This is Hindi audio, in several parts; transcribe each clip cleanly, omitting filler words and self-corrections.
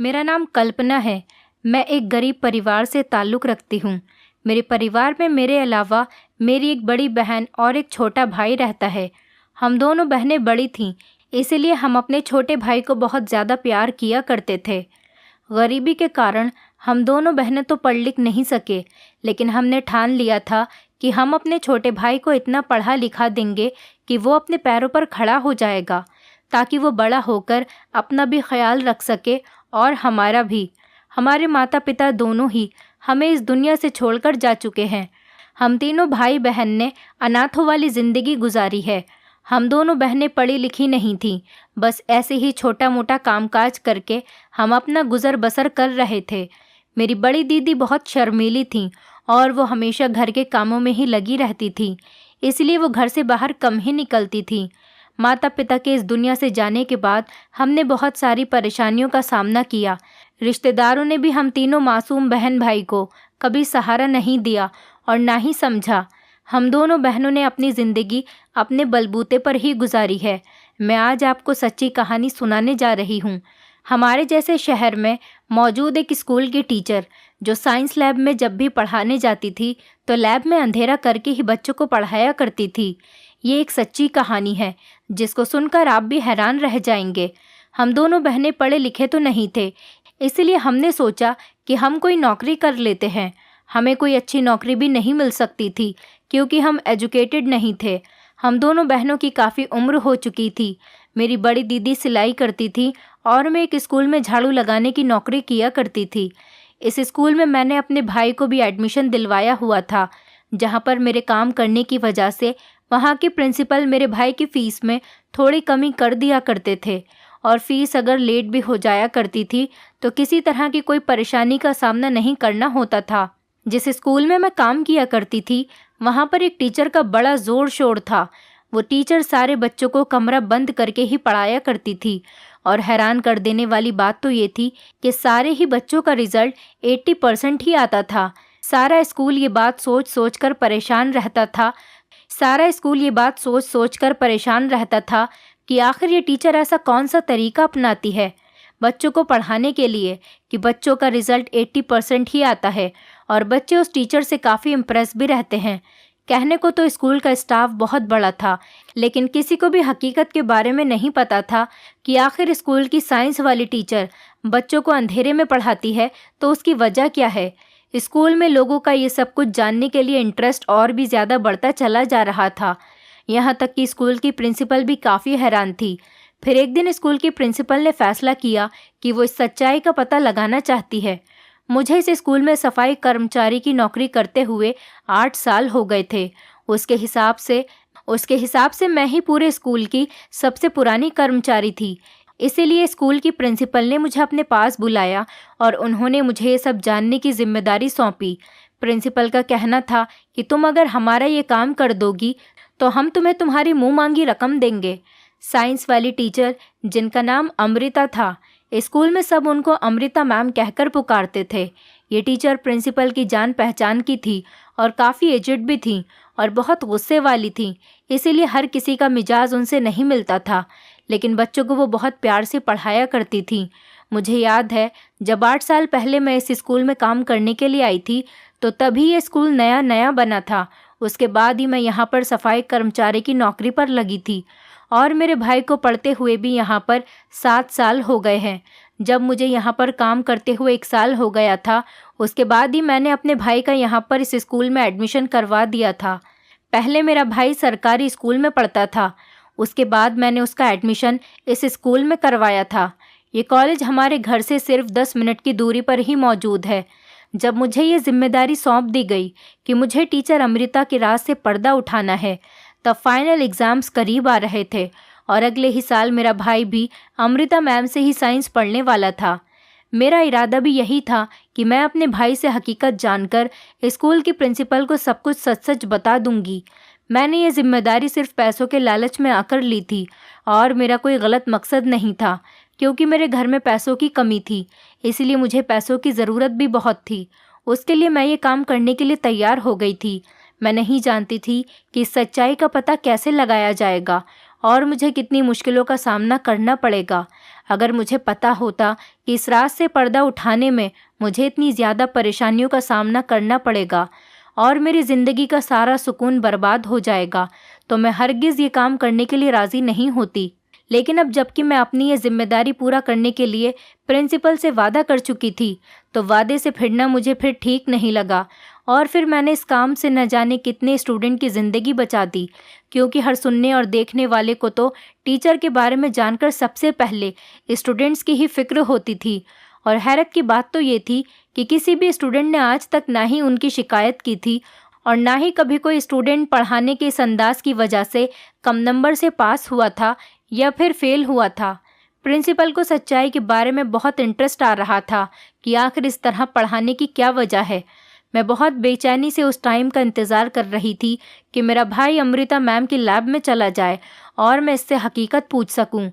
मेरा नाम कल्पना है। मैं एक गरीब परिवार से ताल्लुक़ रखती हूँ। मेरे परिवार में मेरे अलावा मेरी एक बड़ी बहन और एक छोटा भाई रहता है। हम दोनों बहनें बड़ी थीं, इसीलिए हम अपने छोटे भाई को बहुत ज़्यादा प्यार किया करते थे। गरीबी के कारण हम दोनों बहनें तो पढ़ लिख नहीं सके, लेकिन हमने ठान लिया था कि हम अपने छोटे भाई को इतना पढ़ा लिखा देंगे कि वो अपने पैरों पर खड़ा हो जाएगा, ताकि वो बड़ा होकर अपना भी ख्याल रख सके और हमारा भी। हमारे माता पिता दोनों ही हमें इस दुनिया से छोड़कर जा चुके हैं। हम तीनों भाई बहन ने अनाथों वाली ज़िंदगी गुजारी है। हम दोनों बहनें पढ़ी लिखी नहीं थीं, बस ऐसे ही छोटा मोटा कामकाज करके हम अपना गुजर बसर कर रहे थे। मेरी बड़ी दीदी बहुत शर्मीली थीं और वो हमेशा घर के कामों में ही लगी रहती थी, इसलिए वो घर से बाहर कम ही निकलती थी। माता पिता के इस दुनिया से जाने के बाद हमने बहुत सारी परेशानियों का सामना किया। रिश्तेदारों ने भी हम तीनों मासूम बहन भाई को कभी सहारा नहीं दिया और ना ही समझा। हम दोनों बहनों ने अपनी ज़िंदगी अपने बलबूते पर ही गुजारी है। मैं आज आपको सच्ची कहानी सुनाने जा रही हूँ। हमारे जैसे शहर में मौजूद एक स्कूल की टीचर जो साइंस लैब में जब भी पढ़ाने जाती थी तो लैब में अंधेरा करके ही बच्चों को पढ़ाया करती थी। ये एक सच्ची कहानी है जिसको सुनकर आप भी हैरान रह जाएंगे। हम दोनों बहनें पढ़े लिखे तो नहीं थे, इसलिए हमने सोचा कि हम कोई नौकरी कर लेते हैं। हमें कोई अच्छी नौकरी भी नहीं मिल सकती थी क्योंकि हम एजुकेटेड नहीं थे। हम दोनों बहनों की काफ़ी उम्र हो चुकी थी। मेरी बड़ी दीदी सिलाई करती थी और मैं एक स्कूल में झाड़ू लगाने की नौकरी किया करती थी। इस स्कूल में मैंने अपने भाई को भी एडमिशन दिलवाया हुआ था, जहाँ पर मेरे काम करने की वजह से वहाँ के प्रिंसिपल मेरे भाई की फ़ीस में थोड़ी कमी कर दिया करते थे और फ़ीस अगर लेट भी हो जाया करती थी तो किसी तरह की कोई परेशानी का सामना नहीं करना होता था। जिस स्कूल में मैं काम किया करती थी वहाँ पर एक टीचर का बड़ा ज़ोर शोर था। वो टीचर सारे बच्चों को कमरा बंद करके ही पढ़ाया करती थी और हैरान कर देने वाली बात तो ये थी कि सारे ही बच्चों का रिज़ल्ट 80% ही आता था। सारा स्कूल ये बात सोच सोच कर परेशान रहता था कि आखिर ये टीचर ऐसा कौन सा तरीका अपनाती है बच्चों को पढ़ाने के लिए कि बच्चों का रिज़ल्ट 80% ही आता है और बच्चे उस टीचर से काफ़ी इम्प्रेस भी रहते हैं। कहने को तो स्कूल का स्टाफ बहुत बड़ा था, लेकिन किसी को भी हकीकत के बारे में नहीं पता था कि आखिर स्कूल की साइंस वाली टीचर बच्चों को अंधेरे में पढ़ाती है तो उसकी वजह क्या है। स्कूल में लोगों का ये सब कुछ जानने के लिए इंटरेस्ट और भी ज़्यादा बढ़ता चला जा रहा था। यहाँ तक कि स्कूल की प्रिंसिपल भी काफ़ी हैरान थी। फिर एक दिन स्कूल की प्रिंसिपल ने फैसला किया कि वो इस सच्चाई का पता लगाना चाहती है। मुझे इस स्कूल में सफाई कर्मचारी की नौकरी करते हुए 8 साल हो गए थे। उसके हिसाब से मैं ही पूरे स्कूल की सबसे पुरानी कर्मचारी थी। इसीलिए स्कूल की प्रिंसिपल ने मुझे अपने पास बुलाया और उन्होंने मुझे ये सब जानने की जिम्मेदारी सौंपी। प्रिंसिपल का कहना था कि तुम अगर हमारा ये काम कर दोगी तो हम तुम्हें तुम्हारी मुँह मांगी रकम देंगे। साइंस वाली टीचर, जिनका नाम अमृता था, स्कूल में सब उनको अमृता मैम कहकर पुकारते थे। ये टीचर प्रिंसिपल की जान पहचान की थी और काफ़ी एजड भी थी और बहुत गुस्से वाली थी, इसीलिए हर किसी का मिजाज उनसे नहीं मिलता था, लेकिन बच्चों को वो बहुत प्यार से पढ़ाया करती थी। मुझे याद है जब 8 साल पहले मैं इस स्कूल में काम करने के लिए आई थी तो तभी ये स्कूल नया नया बना था। उसके बाद ही मैं यहाँ पर सफाई कर्मचारी की नौकरी पर लगी थी और मेरे भाई को पढ़ते हुए भी यहाँ पर 7 साल हो गए हैं। जब मुझे यहाँ पर काम करते हुए 1 साल हो गया था, उसके बाद ही मैंने अपने भाई का यहाँ पर इस स्कूल में एडमिशन करवा दिया था। पहले मेरा भाई सरकारी स्कूल में पढ़ता था, उसके बाद मैंने उसका एडमिशन इस स्कूल में करवाया था। ये कॉलेज हमारे घर से सिर्फ 10 मिनट की दूरी पर ही मौजूद है। जब मुझे ये जिम्मेदारी सौंप दी गई कि मुझे टीचर अमृता के राज से पर्दा उठाना है, तब फाइनल एग्ज़ाम्स करीब आ रहे थे और अगले ही साल मेरा भाई भी अमृता मैम से ही साइंस पढ़ने वाला था। मेरा इरादा भी यही था कि मैं अपने भाई से हकीकत जानकर स्कूल की प्रिंसिपल को सब कुछ सच सच बता दूंगी। मैंने ये जिम्मेदारी सिर्फ पैसों के लालच में आकर ली थी और मेरा कोई गलत मकसद नहीं था, क्योंकि मेरे घर में पैसों की कमी थी, इसलिए मुझे पैसों की ज़रूरत भी बहुत थी। उसके लिए मैं ये काम करने के लिए तैयार हो गई थी। मैं नहीं जानती थी कि इस सच्चाई का पता कैसे लगाया जाएगा और मुझे कितनी मुश्किलों का सामना करना पड़ेगा। अगर मुझे पता होता कि इस रात से पर्दा उठाने में मुझे इतनी ज़्यादा परेशानियों का सामना करना पड़ेगा और मेरी ज़िंदगी का सारा सुकून बर्बाद हो जाएगा, तो मैं हरगिज़ ये काम करने के लिए राज़ी नहीं होती। लेकिन अब जबकि मैं अपनी ये जिम्मेदारी पूरा करने के लिए प्रिंसिपल से वादा कर चुकी थी, तो वादे से फिरना मुझे फिर ठीक नहीं लगा और फिर मैंने इस काम से न जाने कितने स्टूडेंट की ज़िंदगी बचा दी, क्योंकि हर सुनने और देखने वाले को तो टीचर के बारे में जानकर सबसे पहले स्टूडेंट्स की ही फिक्र होती थी। और हैरत की बात तो ये थी कि किसी भी स्टूडेंट ने आज तक ना ही उनकी शिकायत की थी और ना ही कभी कोई स्टूडेंट पढ़ाने के इस अंदाज की वजह से कम नंबर से पास हुआ था या फिर फेल हुआ था। प्रिंसिपल को सच्चाई के बारे में बहुत इंटरेस्ट आ रहा था कि आखिर इस तरह पढ़ाने की क्या वजह है। मैं बहुत बेचैनी से उस टाइम का इंतज़ार कर रही थी कि मेरा भाई अमृता मैम की लैब में चला जाए और मैं इससे हकीकत पूछ सकूं।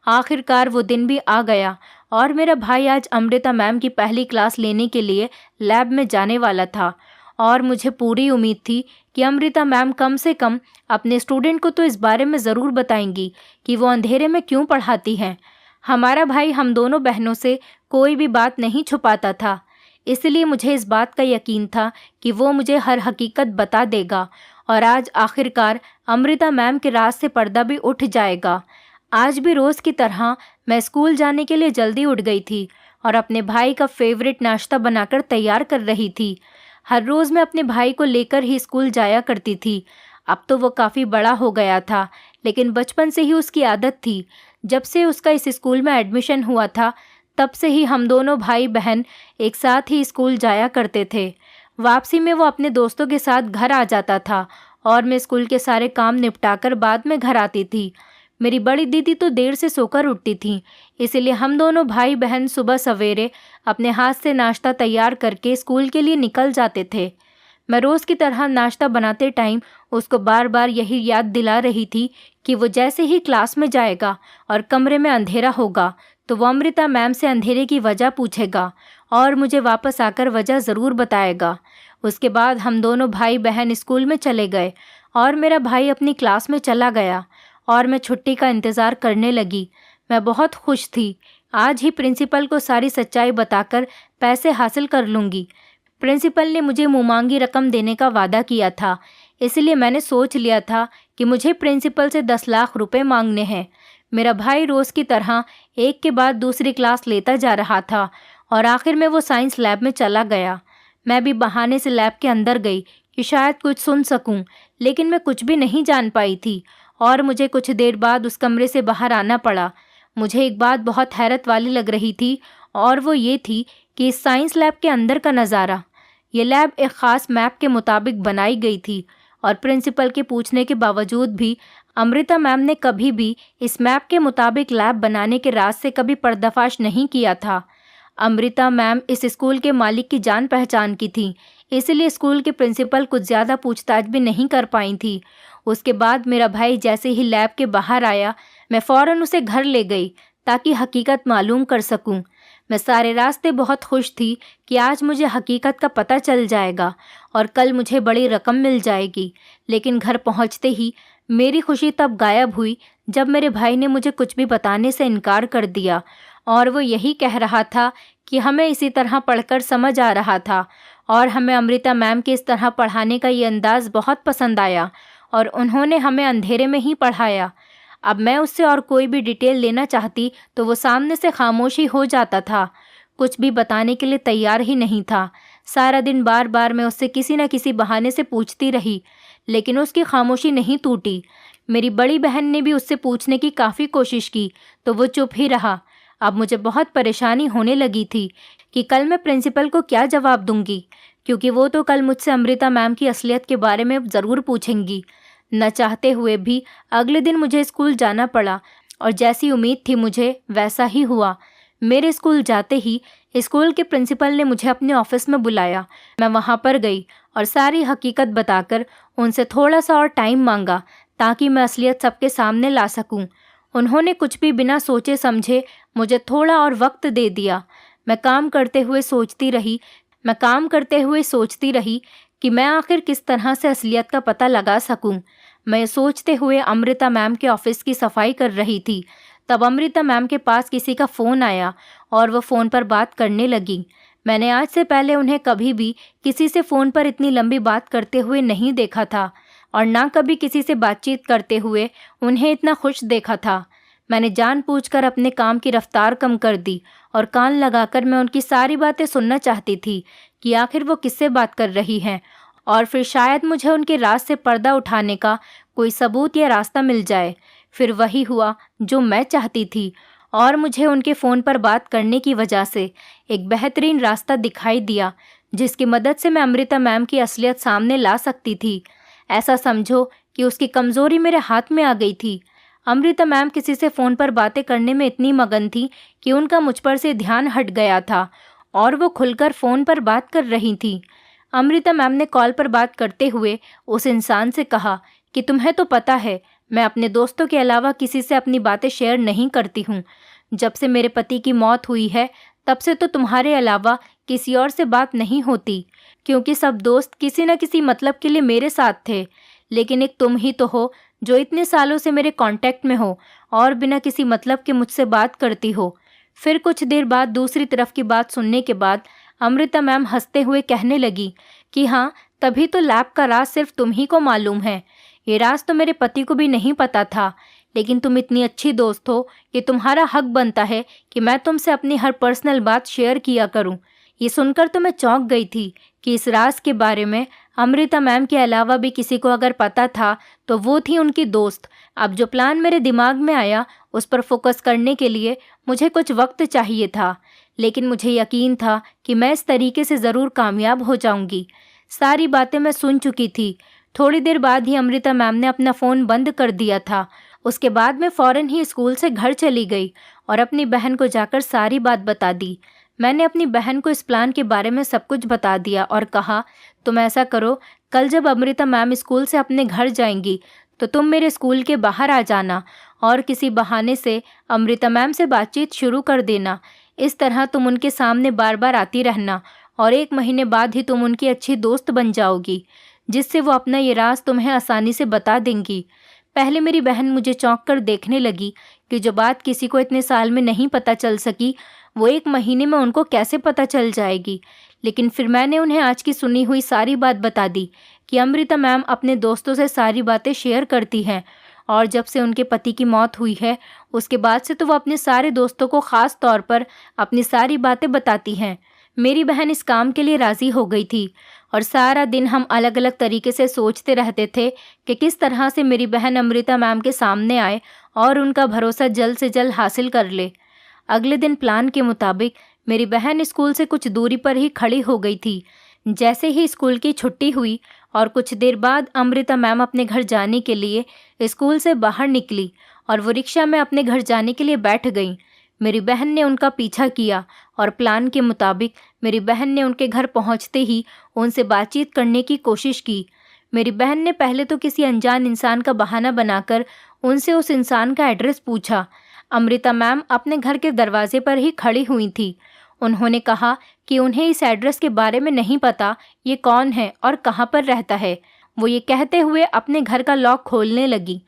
आखिरकार वो दिन भी आ गया और मेरा भाई आज अमृता मैम की पहली क्लास लेने के लिए लैब में जाने वाला था और मुझे पूरी उम्मीद थी कि अमृता मैम कम से कम अपने स्टूडेंट को तो इस बारे में ज़रूर बताएंगी कि वो अंधेरे में क्यों पढ़ाती हैं। हमारा भाई हम दोनों बहनों से कोई भी बात नहीं छुपाता था, इसलिए मुझे इस बात का यकीन था कि वो मुझे हर हकीकत बता देगा और आज आखिरकार अमृता मैम के राज से पर्दा भी उठ जाएगा। आज भी रोज़ की तरह मैं स्कूल जाने के लिए जल्दी उठ गई थी और अपने भाई का फेवरेट नाश्ता बनाकर तैयार कर रही थी। हर रोज़ मैं अपने भाई को लेकर ही स्कूल जाया करती थी। अब तो वो काफ़ी बड़ा हो गया था, लेकिन बचपन से ही उसकी आदत थी। जब से उसका इस स्कूल में एडमिशन हुआ था, तब से ही हम दोनों भाई बहन एक साथ ही स्कूल जाया करते थे। वापसी में वो अपने दोस्तों के साथ घर आ जाता था और मैं स्कूल के सारे काम निपटाकर बाद में घर आती थी। मेरी बड़ी दीदी तो देर से सोकर उठती थी, इसीलिए हम दोनों भाई बहन सुबह सवेरे अपने हाथ से नाश्ता तैयार करके स्कूल के लिए निकल जाते थे। मैं रोज़ की तरह नाश्ता बनाते टाइम उसको बार बार यही याद दिला रही थी कि वो जैसे ही क्लास में जाएगा और कमरे में अंधेरा होगा तो वो अमृता मैम से अंधेरे की वजह पूछेगा और मुझे वापस आकर वजह ज़रूर बताएगा। उसके बाद हम दोनों भाई बहन स्कूल में चले गए और मेरा भाई अपनी क्लास में चला गया और मैं छुट्टी का इंतज़ार करने लगी। मैं बहुत खुश थी। आज ही प्रिंसिपल को सारी सच्चाई बताकर पैसे हासिल कर लूँगी। प्रिंसिपल ने मुझे मुँहमांगी रकम देने का वादा किया था, इसलिए मैंने सोच लिया था कि मुझे प्रिंसिपल से 10 लाख रुपए मांगने हैं। मेरा भाई रोज़ की तरह एक के बाद दूसरी क्लास लेता जा रहा था और आखिर में वो साइंस लैब में चला गया। मैं भी बहाने से लैब के अंदर गई कि शायद कुछ सुन सकूं, लेकिन मैं कुछ भी नहीं जान पाई थी और मुझे कुछ देर बाद उस कमरे से बाहर आना पड़ा। मुझे एक बात बहुत हैरत वाली लग रही थी और वो ये थी कि इस साइंस लैब के अंदर का नज़ारा। ये लैब एक ख़ास मैप के मुताबिक बनाई गई थी और प्रिंसिपल के पूछने के बावजूद भी अमृता मैम ने कभी भी इस मैप के मुताबिक लैब बनाने के राज से कभी पर्दाफाश नहीं किया था। अमृता मैम इस स्कूल के मालिक की जान पहचान की थी, इसलिए स्कूल के प्रिंसिपल कुछ ज़्यादा पूछताछ भी नहीं कर पाई थी। उसके बाद मेरा भाई जैसे ही लैब के बाहर आया, मैं फ़ौरन उसे घर ले गई ताकि हकीकत मालूम कर सकूं। मैं सारे रास्ते बहुत खुश थी कि आज मुझे हकीकत का पता चल जाएगा और कल मुझे बड़ी रकम मिल जाएगी। लेकिन घर पहुंचते ही मेरी खुशी तब गायब हुई जब मेरे भाई ने मुझे कुछ भी बताने से इनकार कर दिया और वो यही कह रहा था कि हमें इसी तरह पढ़कर समझ आ रहा था और हमें अमृता मैम के इस तरह पढ़ाने का ये अंदाज़ बहुत पसंद आया और उन्होंने हमें अंधेरे में ही पढ़ाया। अब मैं उससे और कोई भी डिटेल लेना चाहती तो वो सामने से खामोश ही हो जाता था, कुछ भी बताने के लिए तैयार ही नहीं था। सारा दिन बार बार मैं उससे किसी न किसी बहाने से पूछती रही, लेकिन उसकी खामोशी नहीं टूटी। मेरी बड़ी बहन ने भी उससे पूछने की काफ़ी कोशिश की तो वो चुप ही रहा। अब मुझे बहुत परेशानी होने लगी थी कि कल मैं प्रिंसिपल को क्या जवाब दूंगी, क्योंकि वो तो कल मुझसे अमृता मैम की असलियत के बारे में ज़रूर पूछेंगी। न चाहते हुए भी अगले दिन मुझे स्कूल जाना पड़ा और जैसी उम्मीद थी मुझे वैसा ही हुआ। मेरे स्कूल जाते ही स्कूल के प्रिंसिपल ने मुझे अपने ऑफिस में बुलाया। मैं वहाँ पर गई और सारी हकीकत बताकर उनसे थोड़ा सा और टाइम मांगा ताकि मैं असलियत सबके सामने ला सकूं। उन्होंने कुछ भी बिना सोचे समझे मुझे थोड़ा और वक्त दे दिया। मैं काम करते हुए सोचती रही कि मैं आखिर किस तरह से असलियत का पता लगा सकूं। मैं सोचते हुए अमृता मैम के ऑफिस की सफाई कर रही थी। तब अमृता मैम के पास किसी का फ़ोन आया और वो फ़ोन पर बात करने लगी। मैंने आज से पहले उन्हें कभी भी किसी से फ़ोन पर इतनी लंबी बात करते हुए नहीं देखा था और ना कभी किसी से बातचीत करते हुए उन्हें इतना खुश देखा था। मैंने जानबूझकर अपने काम की रफ्तार कम कर दी और कान लगाकर मैं उनकी सारी बातें सुनना चाहती थी कि आखिर वो किससे बात कर रही हैं, और फिर शायद मुझे उनके राज से पर्दा उठाने का कोई सबूत या रास्ता मिल जाए। फिर वही हुआ जो मैं चाहती थी और मुझे उनके फ़ोन पर बात करने की वजह से एक बेहतरीन रास्ता दिखाई दिया जिसकी मदद से मैं अमृता मैम की असलियत सामने ला सकती थी। ऐसा समझो कि उसकी कमज़ोरी मेरे हाथ में आ गई थी। अमृता मैम किसी से फ़ोन पर बातें करने में इतनी मगन थी कि उनका मुझ पर से ध्यान हट गया था और वो खुलकर फ़ोन पर बात कर रही थी। अमृता मैम ने कॉल पर बात करते हुए उस इंसान से कहा कि तुम्हें तो पता है मैं अपने दोस्तों के अलावा किसी से अपनी बातें शेयर नहीं करती हूँ। जब से मेरे पति की मौत हुई है तब से तो तुम्हारे अलावा किसी और से बात नहीं होती, क्योंकि सब दोस्त किसी न किसी मतलब के लिए मेरे साथ थे। लेकिन एक तुम ही तो हो जो इतने सालों से मेरे कांटेक्ट में हो और बिना किसी मतलब के मुझसे बात करती हो। फिर कुछ देर बाद दूसरी तरफ की बात सुनने के बाद अमृता मैम हंसते हुए कहने लगी कि हाँ, तभी तो लैब का राज सिर्फ तुम ही को मालूम है। ये राज तो मेरे पति को भी नहीं पता था, लेकिन तुम इतनी अच्छी दोस्त हो कि तुम्हारा हक बनता है कि मैं तुमसे अपनी हर पर्सनल बात शेयर किया करूं। ये सुनकर तो मैं चौंक गई थी कि इस राज के बारे में अमृता मैम के अलावा भी किसी को अगर पता था तो वो थी उनकी दोस्त। अब जो प्लान मेरे दिमाग में आया उस पर फोकस करने के लिए मुझे कुछ वक्त चाहिए था, लेकिन मुझे यकीन था कि मैं इस तरीके से ज़रूर कामयाब हो जाऊंगी। सारी बातें मैं सुन चुकी थी। थोड़ी देर बाद ही अमृता मैम ने अपना फ़ोन बंद कर दिया था। उसके बाद मैं फ़ौरन ही स्कूल से घर चली गई और अपनी बहन को जाकर सारी बात बता दी। मैंने अपनी बहन को इस प्लान के बारे में सब कुछ बता दिया और कहा, तुम ऐसा करो, कल जब अमृता मैम स्कूल से अपने घर जाएंगी तो तुम मेरे स्कूल के बाहर आ जाना और किसी बहाने से अमृता मैम से बातचीत शुरू कर देना। इस तरह तुम उनके सामने बार बार आती रहना और 1 महीने बाद ही तुम उनकी अच्छी दोस्त बन जाओगी, जिससे वो अपना ये राज तुम्हें आसानी से बता देंगी। पहले मेरी बहन मुझे चौंक कर देखने लगी कि जो बात किसी को इतने साल में नहीं पता चल सकी वो 1 महीने में उनको कैसे पता चल जाएगी। लेकिन फिर मैंने उन्हें आज की सुनी हुई सारी बात बता दी कि अमृता मैम अपने दोस्तों से सारी बातें शेयर करती हैं और जब से उनके पति की मौत हुई है उसके बाद से तो वो अपने सारे दोस्तों को ख़ास तौर पर अपनी सारी बातें बताती हैं। मेरी बहन इस काम के लिए राज़ी हो गई थी और सारा दिन हम अलग अलग तरीके से सोचते रहते थे कि किस तरह से मेरी बहन अमृता मैम के सामने आए और उनका भरोसा जल्द से जल्द हासिल कर ले। अगले दिन प्लान के मुताबिक मेरी बहन स्कूल से कुछ दूरी पर ही खड़ी हो गई थी। जैसे ही स्कूल की छुट्टी हुई और कुछ देर बाद अमृता मैम अपने घर जाने के लिए स्कूल से बाहर निकली और वो रिक्शा में अपने घर जाने के लिए बैठ गई। मेरी बहन ने उनका पीछा किया और प्लान के मुताबिक मेरी बहन ने उनके घर पहुंचते ही उनसे बातचीत करने की कोशिश की। मेरी बहन ने पहले तो किसी अनजान इंसान का बहाना बनाकर उनसे उस इंसान का एड्रेस पूछा। अमृता मैम अपने घर के दरवाजे पर ही खड़ी हुई थी। उन्होंने कहा कि उन्हें इस एड्रेस के बारे में नहीं पता ये कौन है और कहाँ पर रहता है। वो ये कहते हुए अपने घर का लॉक खोलने लगी।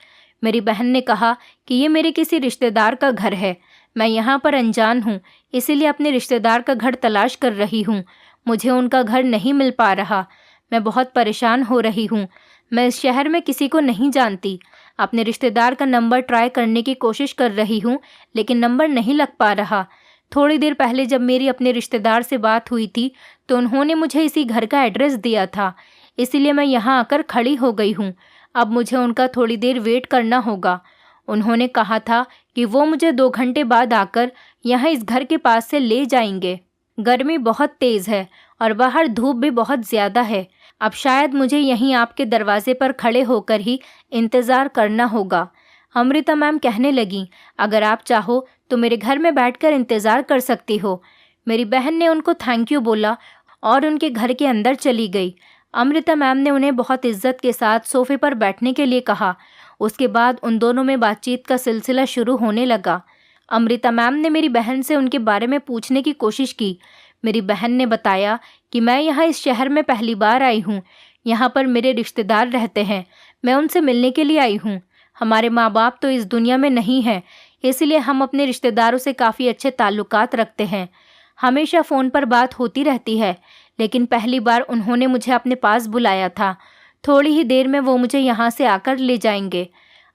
मेरी बहन ने कहा कि ये मेरे किसी रिश्तेदार का घर है, मैं यहाँ पर अनजान हूँ, इसीलिए अपने रिश्तेदार का घर तलाश कर रही हूँ। मुझे उनका घर नहीं मिल पा रहा, मैं बहुत परेशान हो रही हूँ। मैं इस शहर में किसी को नहीं जानती। अपने रिश्तेदार का नंबर ट्राई करने की कोशिश कर रही हूँ, लेकिन नंबर नहीं लग पा रहा। थोड़ी देर पहले जब मेरी अपने रिश्तेदार से बात हुई थी तो उन्होंने मुझे इसी घर का एड्रेस दिया था, इसीलिए मैं यहाँ आकर खड़ी हो गई हूँ। अब मुझे उनका थोड़ी देर वेट करना होगा। उन्होंने कहा था कि वो मुझे 2 घंटे बाद आकर यहाँ इस घर के पास से ले जाएंगे। गर्मी बहुत तेज़ है और बाहर धूप भी बहुत ज़्यादा है। अब शायद मुझे यहीं आपके दरवाजे पर खड़े होकर ही इंतज़ार करना होगा। अमृता मैम कहने लगीं, अगर आप चाहो तो मेरे घर में बैठकर इंतज़ार कर सकती हो। मेरी बहन ने उनको थैंक यू बोला और उनके घर के अंदर चली गई। अमृता मैम ने उन्हें बहुत इज्जत के साथ सोफ़े पर बैठने के लिए कहा। उसके बाद उन दोनों में बातचीत का सिलसिला शुरू होने लगा। अमृता मैम ने मेरी बहन से उनके बारे में पूछने की कोशिश की। मेरी बहन ने बताया कि मैं यहाँ इस शहर में पहली बार आई हूँ। यहाँ पर मेरे रिश्तेदार रहते हैं, मैं उनसे मिलने के लिए आई हूँ। हमारे माँ बाप तो इस दुनिया में नहीं हैं, इसलिए हम अपने रिश्तेदारों से काफ़ी अच्छे ताल्लुकात रखते हैं। हमेशा फ़ोन पर बात होती रहती है, लेकिन पहली बार उन्होंने मुझे अपने पास बुलाया था। थोड़ी ही देर में वो मुझे यहाँ से आकर ले जाएंगे।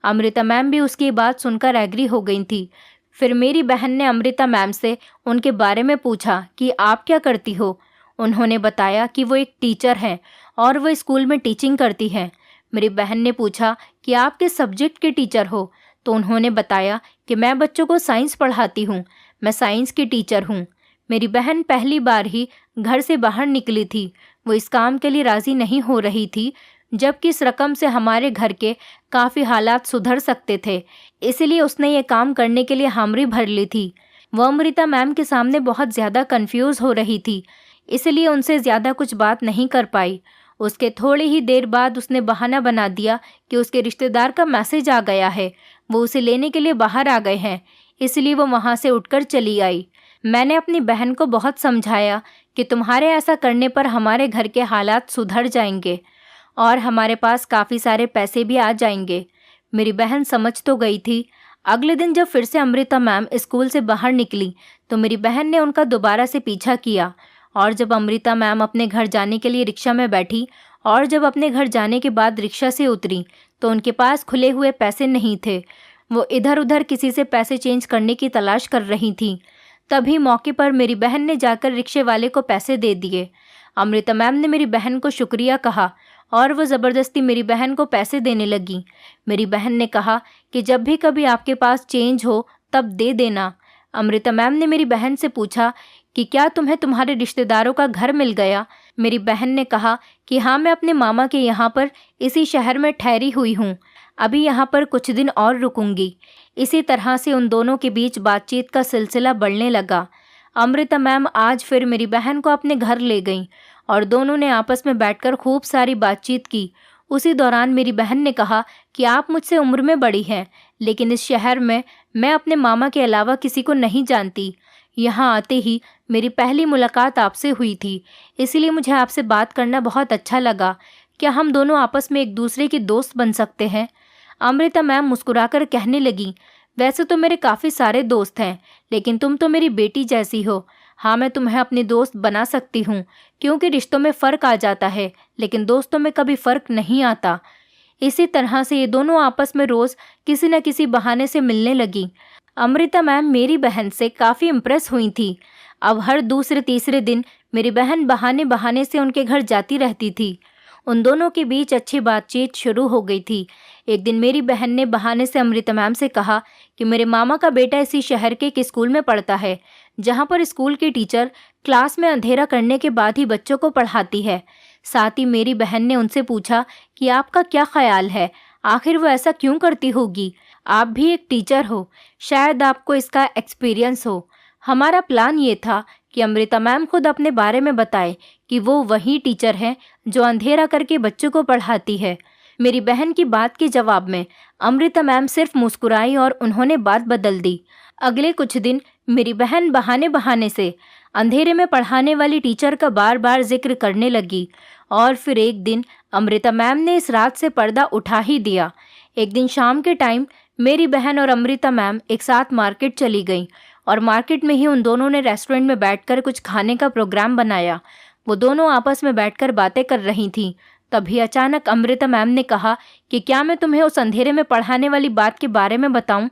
अमृता मैम भी उसकी बात सुनकर एग्री हो गई थी। फिर मेरी बहन ने अमृता मैम से उनके बारे में पूछा कि आप क्या करती हो। उन्होंने बताया कि वो एक टीचर हैं और वो स्कूल में टीचिंग करती हैं। मेरी बहन ने पूछा कि आप किस सब्जेक्ट के टीचर हो, तो उन्होंने बताया कि मैं बच्चों को साइंस पढ़ाती हूँ, मैं साइंस की टीचर हूँ। मेरी बहन पहली बार ही घर से बाहर निकली थी। वो इस काम के लिए राज़ी नहीं हो रही थी, जबकि इस रकम से हमारे घर के काफ़ी हालात सुधर सकते थे। इसलिए उसने ये काम करने के लिए हामी भर ली थी। वह अमृता मैम के सामने बहुत ज़्यादा कंफ्यूज हो रही थी, इसलिए उनसे ज़्यादा कुछ बात नहीं कर पाई। उसके थोड़ी ही देर बाद उसने बहाना बना दिया कि उसके रिश्तेदार का मैसेज आ गया है, वो उसे लेने के लिए बाहर आ गए हैं, इसलिए वो वहाँ से उठकर चली आई। मैंने अपनी बहन को बहुत समझाया कि तुम्हारे ऐसा करने पर हमारे घर के हालात सुधर जाएंगे और हमारे पास काफ़ी सारे पैसे भी आ जाएंगे। मेरी बहन समझ तो गई थी। अगले दिन जब फिर से अमृता मैम स्कूल से बाहर निकली तो मेरी बहन ने उनका दोबारा से पीछा किया, और जब अमृता मैम अपने घर जाने के लिए रिक्शा में बैठी और जब अपने घर जाने के बाद रिक्शा से उतरी तो उनके पास खुले हुए पैसे नहीं थे। वो इधर उधर किसी से पैसे चेंज करने की तलाश कर रही थी। तभी मौके पर मेरी बहन ने जाकर रिक्शे वाले को पैसे दे दिए। अमृता मैम ने मेरी बहन को शुक्रिया कहा और वो ज़बरदस्ती मेरी बहन को पैसे देने लगी। मेरी बहन ने कहा कि जब भी कभी आपके पास चेंज हो तब दे देना। अमृता मैम ने मेरी बहन से पूछा कि क्या तुम्हें तुम्हारे रिश्तेदारों का घर मिल गया। मेरी बहन ने कहा कि हाँ, मैं अपने मामा के यहाँ पर इसी शहर में ठहरी हुई हूँ, अभी यहाँ पर कुछ दिन और रुकूंगी। इसी तरह से उन दोनों के बीच बातचीत का सिलसिला बढ़ने लगा। अमृता मैम आज फिर मेरी बहन को अपने घर ले गईं और दोनों ने आपस में बैठकर खूब सारी बातचीत की। उसी दौरान मेरी बहन ने कहा कि आप मुझसे उम्र में बड़ी हैं, लेकिन इस शहर में मैं अपने मामा के अलावा किसी को नहीं जानती। यहाँ आते ही मेरी पहली मुलाकात आपसे हुई थी, इसलिए मुझे आपसे बात करना बहुत अच्छा लगा। क्या हम दोनों आपस में एक दूसरे के दोस्त बन सकते हैं? अमृता मैम मुस्कुराकर कहने लगी, वैसे तो मेरे काफ़ी सारे दोस्त हैं, लेकिन तुम तो मेरी बेटी जैसी हो। हाँ, मैं तुम्हें अपनी दोस्त बना सकती हूँ, क्योंकि रिश्तों में फ़र्क आ जाता है, लेकिन दोस्तों में कभी फ़र्क नहीं आता। इसी तरह से ये दोनों आपस में रोज़ किसी न किसी बहाने से मिलने लगी। अमृता मैम मेरी बहन से काफ़ी इम्प्रेस हुई थी। अब हर दूसरे तीसरे दिन मेरी बहन बहाने बहाने से उनके घर जाती रहती थी। उन दोनों के बीच अच्छी बातचीत शुरू हो गई थी। एक दिन मेरी बहन ने बहाने से अमृता मैम से कहा कि मेरे मामा का बेटा इसी शहर के एक स्कूल में पढ़ता है, जहाँ पर स्कूल की टीचर क्लास में अंधेरा करने के बाद ही बच्चों को पढ़ाती है। साथ ही मेरी बहन ने उनसे पूछा कि आपका क्या ख्याल है, आखिर वो ऐसा क्यों करती होगी? आप भी एक टीचर हो, शायद आपको इसका एक्सपीरियंस हो। हमारा प्लान ये था कि अमृता मैम खुद अपने बारे में बताए कि वो वही टीचर हैं जो अंधेरा करके बच्चों को पढ़ाती है। मेरी बहन की बात के जवाब में अमृता मैम सिर्फ मुस्कुराई और उन्होंने बात बदल दी। अगले कुछ दिन मेरी बहन बहाने बहाने से अंधेरे में पढ़ाने वाली टीचर का बार बार जिक्र करने लगी, और फिर एक दिन अमृता मैम ने इस रात से पर्दा उठा ही दिया। एक दिन शाम के टाइम मेरी बहन और अमृता मैम एक साथ मार्केट चली गईं और मार्केट में ही उन दोनों ने रेस्टोरेंट में बैठकर कुछ खाने का प्रोग्राम बनाया। वो दोनों आपस में बैठकर बातें कर रही थीं। तभी अचानक अमृता मैम ने कहा कि क्या मैं तुम्हें उस अंधेरे में पढ़ाने वाली बात के बारे में बताऊं?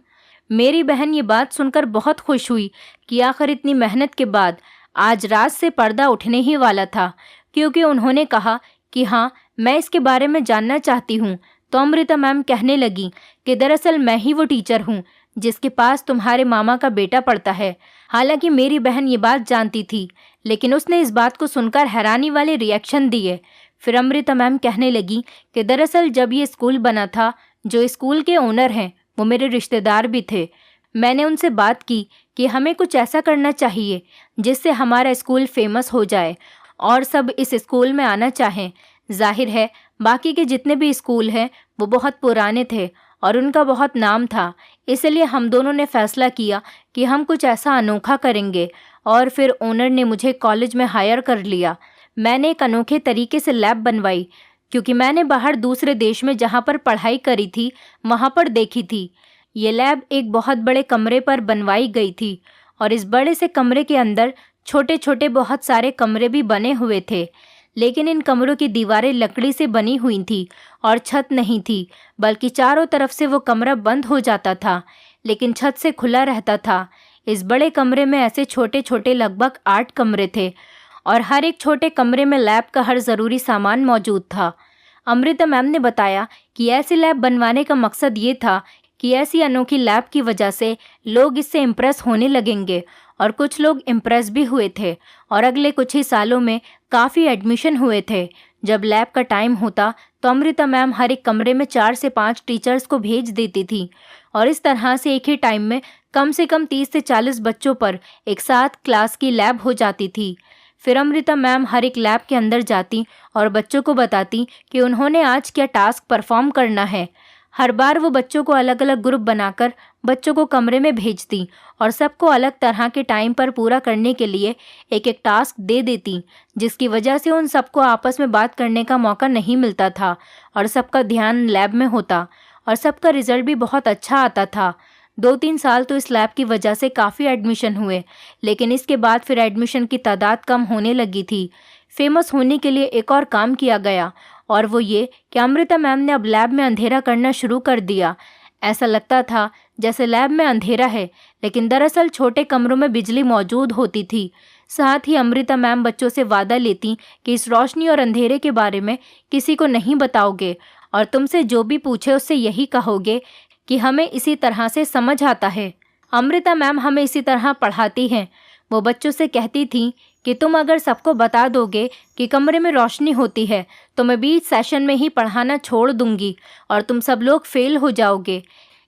मेरी बहन ये बात सुनकर बहुत खुश हुई कि आखिर इतनी मेहनत के बाद आज रात से पर्दा उठने ही वाला था, क्योंकि उन्होंने कहा कि हाँ, मैं इसके बारे में जानना चाहती हूँ। तो अमृता मैम कहने लगी कि दरअसल मैं ही वो टीचर हूँ जिसके पास तुम्हारे मामा का बेटा पढ़ता है। हालांकि मेरी बहन ये बात जानती थी, लेकिन उसने इस बात को सुनकर हैरानी वाले रिएक्शन दिए। फिर अमृता मैम कहने लगी कि दरअसल जब ये स्कूल बना था, जो स्कूल के ओनर हैं वो मेरे रिश्तेदार भी थे। मैंने उनसे बात की कि हमें कुछ ऐसा करना चाहिए जिससे हमारा स्कूल फेमस हो जाए और सब इस स्कूल में आना चाहें। जाहिर है बाकी के जितने भी स्कूल हैं वो बहुत पुराने थे और उनका बहुत नाम था, इसलिए हम दोनों ने फैसला किया कि हम कुछ ऐसा अनोखा करेंगे। और फिर ओनर ने मुझे कॉलेज में हायर कर लिया। मैंने एक अनोखे तरीके से लैब बनवाई, क्योंकि मैंने बाहर दूसरे देश में जहाँ पर पढ़ाई करी थी वहाँ पर देखी थी। ये लैब एक बहुत बड़े कमरे पर बनवाई गई थी और इस बड़े से कमरे के अंदर छोटे छोटे बहुत सारे कमरे भी बने हुए थे, लेकिन इन कमरों की दीवारें लकड़ी से बनी हुई थी और छत नहीं थी, बल्कि चारों तरफ से वो कमरा बंद हो जाता था, लेकिन छत से खुला रहता था। इस बड़े कमरे में ऐसे छोटे छोटे लगभग 8 कमरे थे और हर एक छोटे कमरे में लैब का हर ज़रूरी सामान मौजूद था। अमृता मैम ने बताया कि ऐसी लैब बनवाने का मकसद ये था कि ऐसी अनोखी लैब की वजह से लोग इससे इम्प्रेस होने लगेंगे, और कुछ लोग इम्प्रेस भी हुए थे और अगले कुछ ही सालों में काफ़ी एडमिशन हुए थे। जब लैब का टाइम होता तो अमृता मैम हर एक कमरे में 4 से 5 टीचर्स को भेज देती थी और इस तरह से एक ही टाइम में कम से कम 30 से 40 बच्चों पर एक साथ क्लास की लैब हो जाती थी। फिर अमृता मैम हर एक लैब के अंदर जाती और बच्चों को बताती कि उन्होंने आज क्या टास्क परफॉर्म करना है। हर बार वो बच्चों को अलग अलग ग्रुप बनाकर बच्चों को कमरे में भेजती और सबको अलग तरह के टाइम पर पूरा करने के लिए एक एक टास्क दे देती, जिसकी वजह से उन सबको आपस में बात करने का मौका नहीं मिलता था और सबका ध्यान लैब में होता और सबका रिजल्ट भी बहुत अच्छा आता था। 2-3 साल तो इस लैब की वजह से काफ़ी एडमिशन हुए, लेकिन इसके बाद फिर एडमिशन की तादाद कम होने लगी थी। फेमस होने के लिए एक और काम किया गया और वो ये कि अमृता मैम ने अब लैब में अंधेरा करना शुरू कर दिया। ऐसा लगता था जैसे लैब में अंधेरा है, लेकिन दरअसल छोटे कमरों में बिजली मौजूद होती थी। साथ ही अमृता मैम बच्चों से वादा लेती कि इस रोशनी और अंधेरे के बारे में किसी को नहीं बताओगे और तुमसे जो भी पूछे उससे यही कहोगे कि हमें इसी तरह से समझ आता है। अमृता मैम हमें इसी तरह पढ़ाती हैं। वो बच्चों से कहती थी कि तुम अगर सबको बता दोगे कि कमरे में रोशनी होती है तो मैं बीच सेशन में ही पढ़ाना छोड़ दूंगी और तुम सब लोग फेल हो जाओगे।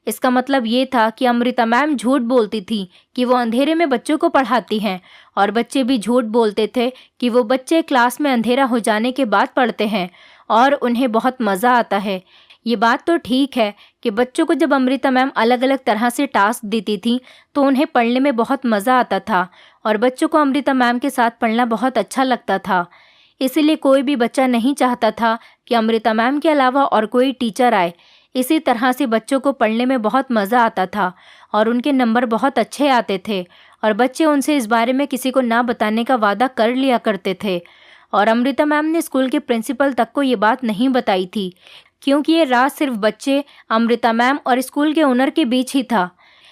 इसका मतलब ये था कि अमृता मैम झूठ बोलती थी कि वो अंधेरे में बच्चों को पढ़ाती हैं और बच्चे भी झूठ बोलते थे कि वो बच्चे क्लास में अंधेरा हो जाने के बाद पढ़ते हैं और उन्हें बहुत मज़ा आता है। ये बात तो ठीक है कि बच्चों को जब अमृता मैम अलग अलग तरह से टास्क देती थी तो उन्हें पढ़ने में बहुत मज़ा आता था और बच्चों को अमृता मैम के साथ पढ़ना बहुत अच्छा लगता था। इसीलिए कोई भी बच्चा नहीं चाहता था कि अमृता मैम के अलावा और कोई टीचर आए। इसी तरह से बच्चों को पढ़ने में बहुत मज़ा आता था और उनके नंबर बहुत अच्छे आते थे और बच्चे उनसे इस बारे में किसी को ना बताने का वादा कर लिया करते थे। और अमृता मैम ने स्कूल के प्रिंसिपल तक को ये बात नहीं बताई थी, क्योंकि ये राज सिर्फ बच्चे, अमृता मैम और स्कूल के ओनर के बीच ही था।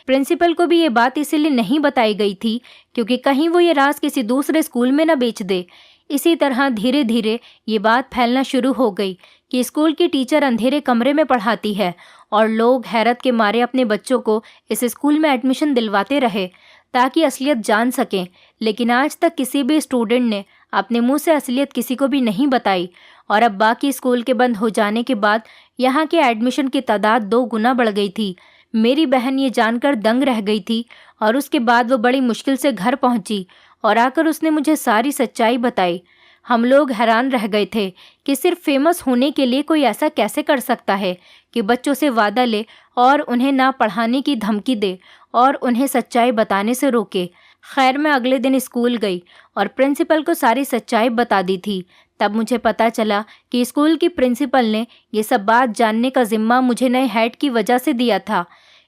प्रिंसिपल को भी ये बात इसीलिए नहीं बताई गई थी क्योंकि कहीं वो ये राज किसी दूसरे स्कूल में न बेच दे। इसी तरह धीरे धीरे ये बात फैलना शुरू हो गई कि स्कूल की टीचर अंधेरे कमरे में पढ़ाती है और लोग हैरत के मारे अपने बच्चों को इस स्कूल में एडमिशन दिलवाते रहे ताकि असलियत जान सकें। लेकिन आज तक किसी भी स्टूडेंट ने अपने मुंह से असलियत किसी को भी नहीं बताई और अब बाकी स्कूल के बंद हो जाने के बाद यहाँ के एडमिशन की तादाद 2 गुना बढ़ गई थी। मेरी बहन ये जानकर दंग रह गई थी और उसके बाद वो बड़ी मुश्किल से घर पहुँची और आकर उसने मुझे सारी सच्चाई बताई। हम लोग हैरान रह गए थे कि सिर्फ फेमस होने के लिए कोई ऐसा कैसे कर सकता है कि बच्चों से वादा ले और उन्हें ना पढ़ाने की धमकी दे और उन्हें सच्चाई बताने से रोके। खैर, मैं अगले दिन स्कूल गई और प्रिंसिपल को सारी सच्चाई बता दी थी। तब मुझे पता चला कि स्कूल की प्रिंसिपल ने ये सब बात जानने का जिम्मा मुझे नए हेड की वजह से दिया था।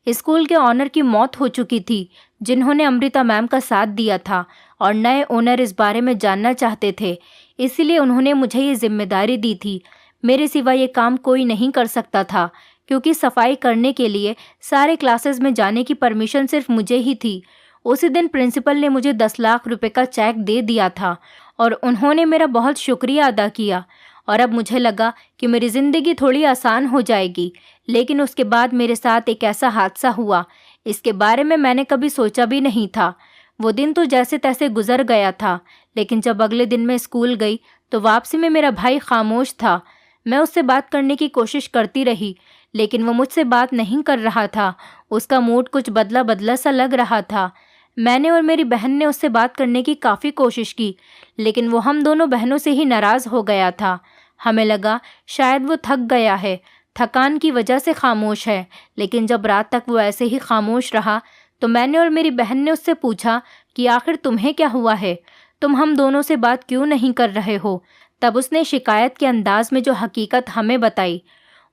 स्कूल के ऑनर की मौत हो चुकी थी, जिन्होंने अमृता मैम का साथ दिया था, और नए ओनर इस बारे में जानना चाहते थे, इसीलिए उन्होंने मुझे ये जिम्मेदारी दी थी। मेरे सिवा ये काम कोई नहीं कर सकता था क्योंकि सफाई करने के लिए सारे क्लासेस में जाने की परमिशन सिर्फ मुझे ही थी। उसी दिन प्रिंसिपल ने मुझे 10 लाख रुपए का चेक दे दिया था और उन्होंने मेरा बहुत शुक्रिया अदा किया और अब मुझे लगा कि मेरी ज़िंदगी थोड़ी आसान हो जाएगी। लेकिन उसके बाद मेरे साथ एक ऐसा हादसा हुआ, इसके बारे में मैंने कभी सोचा भी नहीं था। वो दिन तो जैसे तैसे गुजर गया था, लेकिन जब अगले दिन मैं स्कूल गई तो वापसी में मेरा भाई खामोश था। मैं उससे बात करने की कोशिश करती रही, लेकिन वो मुझसे बात नहीं कर रहा था। उसका मूड कुछ बदला बदला सा लग रहा था। मैंने और मेरी बहन ने उससे बात करने की काफ़ी कोशिश की, लेकिन वो हम दोनों बहनों से ही नाराज़ हो गया था। हमें लगा शायद वो थक गया है, थकान की वजह से खामोश है। लेकिन जब रात तक वो ऐसे ही खामोश रहा तो मैंने और मेरी बहन ने उससे पूछा कि आखिर तुम्हें क्या हुआ है, तुम हम दोनों से बात क्यों नहीं कर रहे हो। तब उसने शिकायत के अंदाज में जो हकीकत हमें बताई,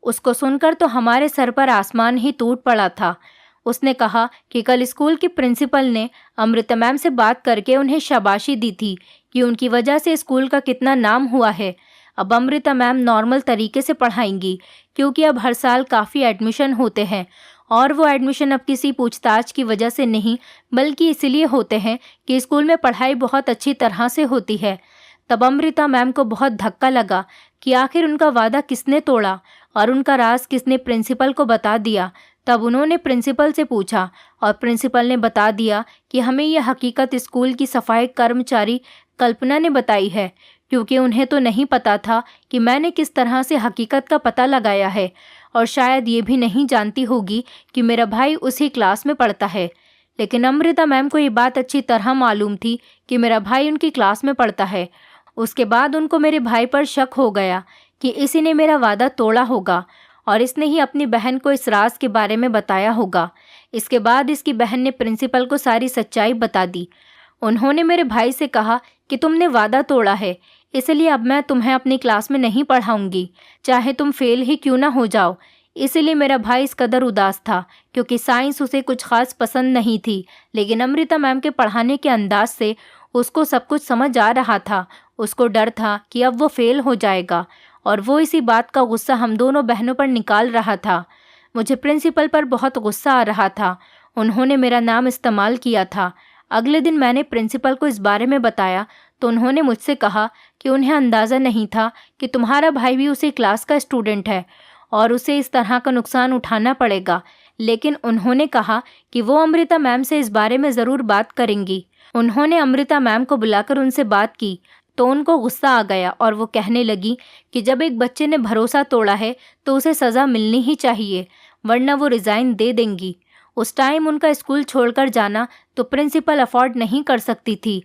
उसको सुनकर तो हमारे सर पर आसमान ही टूट पड़ा था। उसने कहा कि कल स्कूल की प्रिंसिपल ने अमृता मैम से बात करके उन्हें शाबाशी दी थी कि उनकी वजह से स्कूल का कितना नाम हुआ है। अब अमृता मैम नॉर्मल तरीके से पढ़ाएंगी, क्योंकि अब हर साल काफ़ी एडमिशन होते हैं और वो एडमिशन अब किसी पूछताछ की वजह से नहीं, बल्कि इसलिए होते हैं कि स्कूल में पढ़ाई बहुत अच्छी तरह से होती है। तब अमृता मैम को बहुत धक्का लगा कि आखिर उनका वादा किसने तोड़ा और उनका राज किसने प्रिंसिपल को बता दिया। तब उन्होंने प्रिंसिपल से पूछा और प्रिंसिपल ने बता दिया कि हमें यह हकीकत स्कूल की सफाई कर्मचारी कल्पना ने बताई है, क्योंकि उन्हें तो नहीं पता था कि मैंने किस तरह से हकीकत का पता लगाया है, और शायद ये भी नहीं जानती होगी कि मेरा भाई उसी क्लास में पढ़ता है। लेकिन अमृता मैम को ये बात अच्छी तरह मालूम थी कि मेरा भाई उनकी क्लास में पढ़ता है। उसके बाद उनको मेरे भाई पर शक हो गया कि इसी ने मेरा वादा तोड़ा होगा और इसने ही अपनी बहन को इस राज के बारे में बताया होगा। इसके बाद इसकी बहन ने प्रिंसिपल को सारी सच्चाई बता दी। उन्होंने मेरे भाई से कहा कि तुमने वादा तोड़ा है, इसलिए अब मैं तुम्हें अपनी क्लास में नहीं पढ़ाऊंगी, चाहे तुम फेल ही क्यों ना हो जाओ। इसीलिए मेरा भाई इस कदर उदास था, क्योंकि साइंस उसे कुछ खास पसंद नहीं थी, लेकिन अमृता मैम के पढ़ाने के अंदाज से उसको सब कुछ समझ आ रहा था। उसको डर था कि अब वो फेल हो जाएगा और वो इसी बात का गुस्सा हम दोनों बहनों पर निकाल रहा था। मुझे प्रिंसिपल पर बहुत गुस्सा आ रहा था। उन्होंने मेरा नाम इस्तेमाल किया था। अगले दिन मैंने प्रिंसिपल को इस बारे में बताया तो उन्होंने मुझसे कहा कि उन्हें अंदाज़ा नहीं था कि तुम्हारा भाई भी उसी क्लास का स्टूडेंट है और उसे इस तरह का नुकसान उठाना पड़ेगा। लेकिन उन्होंने कहा कि वो अमृता मैम से इस बारे में ज़रूर बात करेंगी। उन्होंने अमृता मैम को बुलाकर उनसे बात की तो उनको गुस्सा आ गया और वो कहने लगी कि जब एक बच्चे ने भरोसा तोड़ा है तो उसे सज़ा मिलनी ही चाहिए, वरना वो रिज़ाइन दे देंगी। उस टाइम उनका स्कूल छोड़कर जाना तो प्रिंसिपल अफोर्ड नहीं कर सकती थी,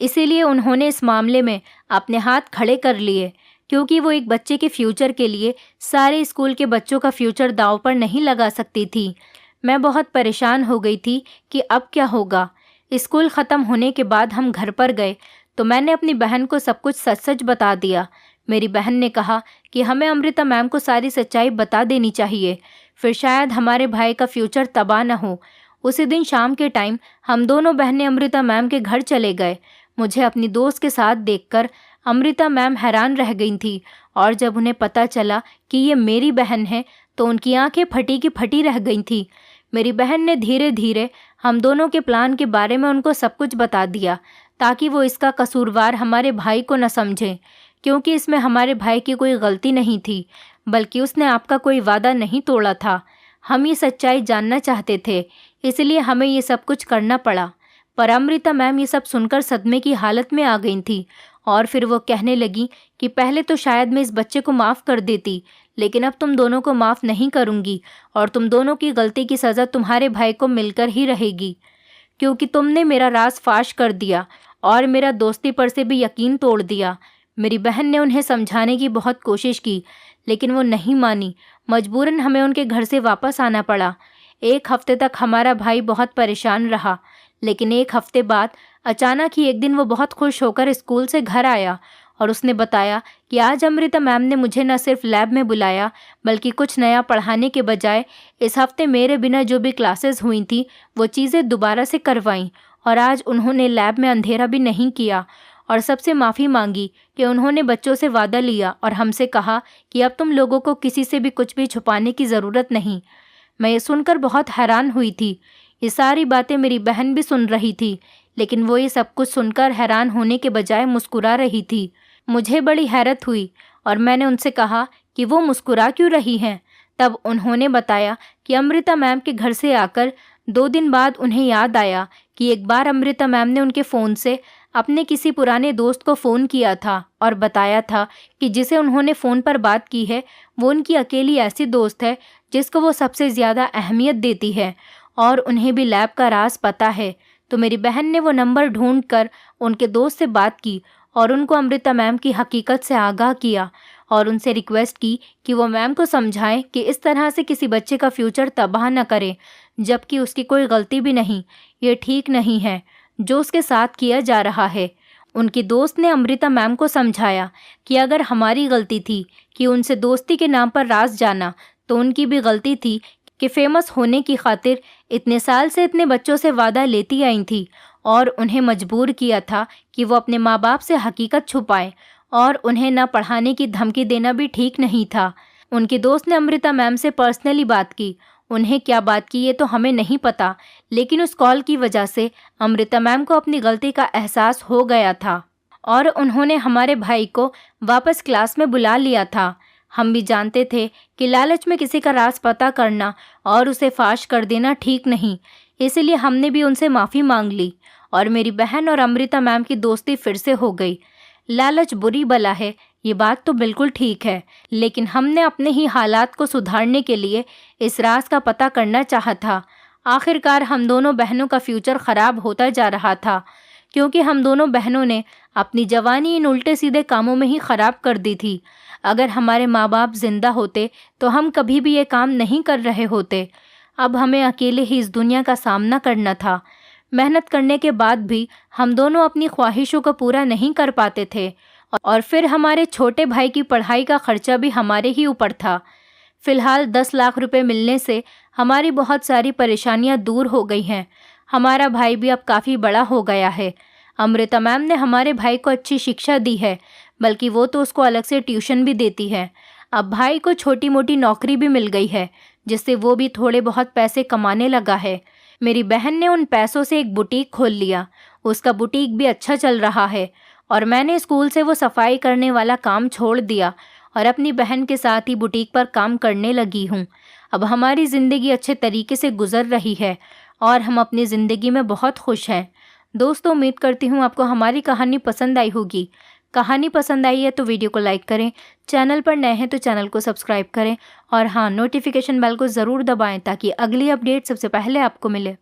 इसीलिए उन्होंने इस मामले में अपने हाथ खड़े कर लिए, क्योंकि वो एक बच्चे के फ्यूचर के लिए सारे स्कूल के बच्चों का फ्यूचर दांव पर नहीं लगा सकती थी। मैं बहुत परेशान हो गई थी कि अब क्या होगा। स्कूल ख़त्म होने के बाद हम घर पर गए तो मैंने अपनी बहन को सब कुछ सच सच बता दिया। मेरी बहन ने कहा कि हमें अमृता मैम को सारी सच्चाई बता देनी चाहिए, फिर शायद हमारे भाई का फ्यूचर तबाह न हो। उसी दिन शाम के टाइम हम दोनों बहनें अमृता मैम के घर चले गए। मुझे अपनी दोस्त के साथ देखकर अमृता मैम हैरान रह गई थी और जब उन्हें पता चला कि ये मेरी बहन है तो उनकी आंखें फटी की फटी रह गई थी। मेरी बहन ने धीरे धीरे हम दोनों के प्लान के बारे में उनको सब कुछ बता दिया, ताकि वो इसका कसूरवार हमारे भाई को न समझें, क्योंकि इसमें हमारे भाई की कोई गलती नहीं थी, बल्कि उसने आपका कोई वादा नहीं तोड़ा था। हम ये सच्चाई जानना चाहते थे, इसलिए हमें ये सब कुछ करना पड़ा। पर अमृता मैम ये सब सुनकर सदमे की हालत में आ गई थी और फिर वो कहने लगी कि पहले तो शायद मैं इस बच्चे को माफ़ कर देती, लेकिन अब तुम दोनों को माफ़ नहीं करूँगी और तुम दोनों की गलती की सज़ा तुम्हारे भाई को मिलकर ही रहेगी, क्योंकि तुमने मेरा राज फाश कर दिया और मेरा दोस्ती पर से भी यकीन तोड़ दिया। मेरी बहन ने उन्हें समझाने की बहुत कोशिश की, लेकिन वो नहीं मानी। मजबूरन हमें उनके घर से वापस आना पड़ा। 1 हफ्ते तक हमारा भाई बहुत परेशान रहा, लेकिन 1 हफ्ते बाद अचानक ही एक दिन वो बहुत खुश होकर स्कूल से घर आया और उसने बताया कि आज अमृता मैम ने मुझे न सिर्फ लैब में बुलाया, बल्कि कुछ नया पढ़ाने के बजाय इस हफ्ते मेरे बिना जो भी क्लासेस हुई थी वो चीज़ें दोबारा से करवाईं, और आज उन्होंने लैब में अंधेरा भी नहीं किया और सबसे माफ़ी मांगी कि उन्होंने बच्चों से वादा लिया और हमसे कहा कि अब तुम लोगों को किसी से भी कुछ भी छुपाने की ज़रूरत नहीं। मैं ये सुनकर बहुत हैरान हुई थी। ये सारी बातें मेरी बहन भी सुन रही थी, लेकिन वो ये सब कुछ सुनकर हैरान होने के बजाय मुस्कुरा रही थी। मुझे बड़ी हैरत हुई और मैंने उनसे कहा कि वो मुस्कुरा क्यों रही हैं। तब उन्होंने बताया कि अमृता मैम के घर से आकर 2 दिन बाद उन्हें याद आया कि एक बार अमृता मैम ने उनके फ़ोन से अपने किसी पुराने दोस्त को फ़ोन किया था और बताया था कि जिसे उन्होंने फ़ोन पर बात की है वो उनकी अकेली ऐसी दोस्त है जिसको वो सबसे ज़्यादा अहमियत देती है और उन्हें भी लैब का राज पता है। तो मेरी बहन ने वो नंबर ढूंढ कर उनके दोस्त से बात की और उनको अमृता मैम की हकीकत से आगाह किया और उनसे रिक्वेस्ट की कि वो मैम को समझाएं कि इस तरह से किसी बच्चे का फ्यूचर तबाह न करें, जबकि उसकी कोई गलती भी नहीं। ये ठीक नहीं है जो उसके साथ किया जा रहा है। उनकी दोस्त ने अमृता मैम को समझाया कि अगर हमारी गलती थी कि उनसे दोस्ती के नाम पर राज जाना, तो उनकी भी गलती थी कि फेमस होने की खातिर इतने साल से इतने बच्चों से वादा लेती आई थी और उन्हें मजबूर किया था कि वो अपने माँ बाप से हकीकत छुपाएं और उन्हें न पढ़ाने की धमकी देना भी ठीक नहीं था। उनकी दोस्त ने अमृता मैम से पर्सनली बात की। उन्हें क्या बात की ये तो हमें नहीं पता, लेकिन उस कॉल की वजह से अमृता मैम को अपनी गलती का एहसास हो गया था और उन्होंने हमारे भाई को वापस क्लास में बुला लिया था। हम भी जानते थे कि लालच में किसी का राज पता करना और उसे फाश कर देना ठीक नहीं, इसीलिए हमने भी उनसे माफ़ी मांग ली और मेरी बहन और अमृता मैम की दोस्ती फिर से हो गई। लालच बुरी बला है, ये बात तो बिल्कुल ठीक है, लेकिन हमने अपने ही हालात को सुधारने के लिए इस राज का पता करना चाहा था। आखिरकार हम दोनों बहनों का फ्यूचर ख़राब होता जा रहा था, क्योंकि हम दोनों बहनों ने अपनी जवानी इन उल्टे सीधे कामों में ही ख़राब कर दी थी। अगर हमारे माँ बाप जिंदा होते तो हम कभी भी ये काम नहीं कर रहे होते। अब हमें अकेले ही इस दुनिया का सामना करना था। मेहनत करने के बाद भी हम दोनों अपनी ख्वाहिशों को पूरा नहीं कर पाते थे और फिर हमारे छोटे भाई की पढ़ाई का खर्चा भी हमारे ही ऊपर था। फिलहाल 10 लाख रुपए मिलने से हमारी बहुत सारी परेशानियां दूर हो गई हैं। हमारा भाई भी अब काफ़ी बड़ा हो गया है। अमृता मैम ने हमारे भाई को अच्छी शिक्षा दी है, बल्कि वो तो उसको अलग से ट्यूशन भी देती है। अब भाई को छोटी मोटी नौकरी भी मिल गई है, जिससे वो भी थोड़े बहुत पैसे कमाने लगा है। मेरी बहन ने उन पैसों से एक बुटीक खोल लिया। उसका बुटीक भी अच्छा चल रहा है और मैंने स्कूल से वो सफाई करने वाला काम छोड़ दिया और अपनी बहन के साथ ही बुटीक पर काम करने लगी हूँ। अब हमारी ज़िंदगी अच्छे तरीके से गुजर रही है और हम अपनी ज़िंदगी में बहुत खुश हैं। दोस्तों, उम्मीद करती हूँ आपको हमारी कहानी पसंद आई होगी। कहानी पसंद आई है तो वीडियो को लाइक करें, चैनल पर नए हैं तो चैनल को सब्सक्राइब करें और हाँ, नोटिफिकेशन बेल को ज़रूर दबाएं ताकि अगली अपडेट सबसे पहले आपको मिले।